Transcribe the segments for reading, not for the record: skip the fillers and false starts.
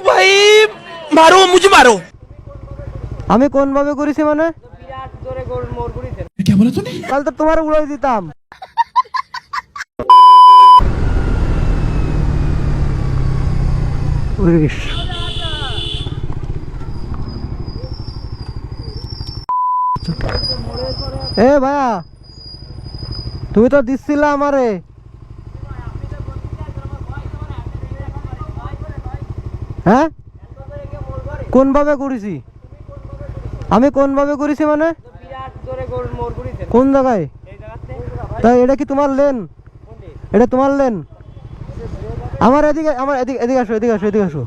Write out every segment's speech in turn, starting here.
भाई मारो मुझे मारो। আমি কোন ভাবে করেছি মানে বিরাট জোরে গোল মোর করেছেন। क्या बोला तूने? তাহলে তো তোমার উড়াই দিতাম। উইশ। এ ভাইয়া তুমি তো দিচ্ছিলা আমারে। হ্যাঁ কোন ভাবে করেছি আমি কোন ভাবে করেছি মানে বিরাট জোরে গোল মোর করেছেন। কোন জায়গায় এই জায়গাতে তাই এটা কি তোমার লেন এটা তোমার লেন আমার এদিকে আসো এদিকে আসো এদিকে আসো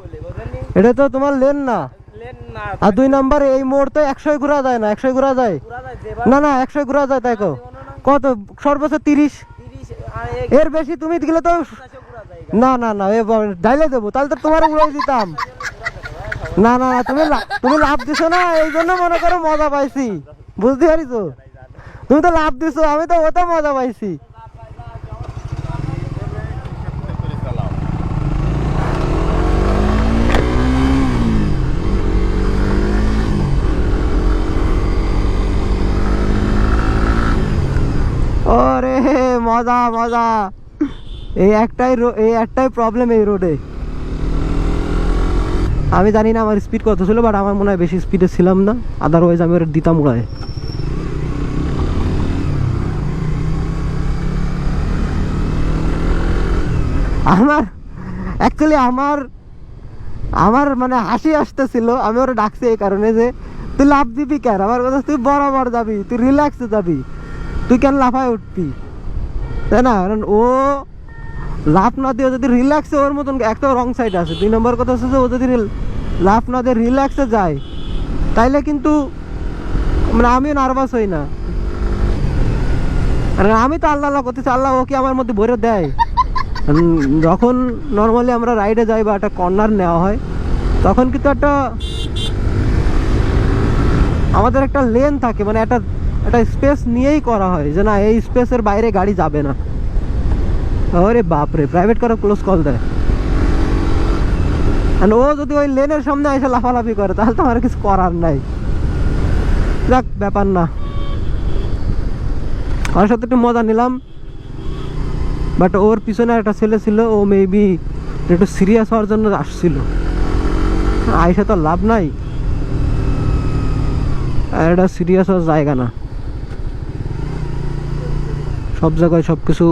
এটা তো তোমার লেন না লেন না আর 2 নম্বরে এই মোড় তো 100 ঘোরা যায় না 100 ঘোরা যায় পুরা যায় যেবার না না 100 ঘোরা যায় তাই কত সর্বোচ্চ 30 30 আর এর বেশি তুমি গেলে তো 100 পুরা যায়। না না না ডাইলে দেবো তাহলে তো তোমার উড়াই দিতাম না না না, তুমি লাভ দিছো না এই জন্য মনে করো মজা পাইছি বুঝতে পারিছো তুমি তো লাভ দিছো আমি তো ওটা মজা পাইছি ওরে মজা মজা এই একটাই প্রবলেম এই রোডে আমি জানি না আমার স্পিড কত ছিল বাট আমার মনে হয় বেশি স্পিডে ছিলাম না আদারওয়াইজ আমি ওর দিতাম উড়ায় আমার অ্যাকচুয়ালি আমার মানে হাসি আসতেছিল আমি ওরা ডাকছি এই কারণে যে তুই লাভ দিবি কেন আমার কথা তুই বরাবর যাবি তুই রিল্যাক্সে যাবি তুই কেন লাফায় উঠবি তাই না কারণ ও লাফ না দিয়ে যদি রিল্যাক্সে ওর মতন একটা রং সাইড আছে 2 নম্বর কথা হচ্ছে যে ও যদি লাফ না দিয়ে রিল্যাক্সে যায় তাইলে কিন্তু মানে আমিও নার্ভাস হই না আর আমি তো আল্লাহ করতেছি আল্লাহ ও কি আমার মধ্যে ভরে দেয় যখন নর্মালি আমরা রাইডে যাই বা একটা কর্নার নেওয়া হয় তখন কিন্তু একটা আমাদের একটা লেন থাকে মানে একটা স্পেস নিয়েই করা হয় যে না এই স্পেসের বাইরে গাড়ি যাবে না আরে বাপরে প্রাইভেট কারও ক্লোজ কল দেয় আর ও যদি ওই লেনের সামনে এসে লাফালাফি করে তাহলে তো আমার কিছু করার নাই যাক ব্যাপার না ওর সাথে একটু মজা নিলাম বাট ওর পিছনে একটা ছেলে ছিল ও মেবি একটু সিরিয়াস হওয়ার জন্য আসছিল আইসা তো লাভ নাই আর এটা সিরিয়াস হওয়ার জায়গা না সব জায়গায় সব কিছু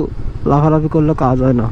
লাফালাফি করলে কাজ হয় না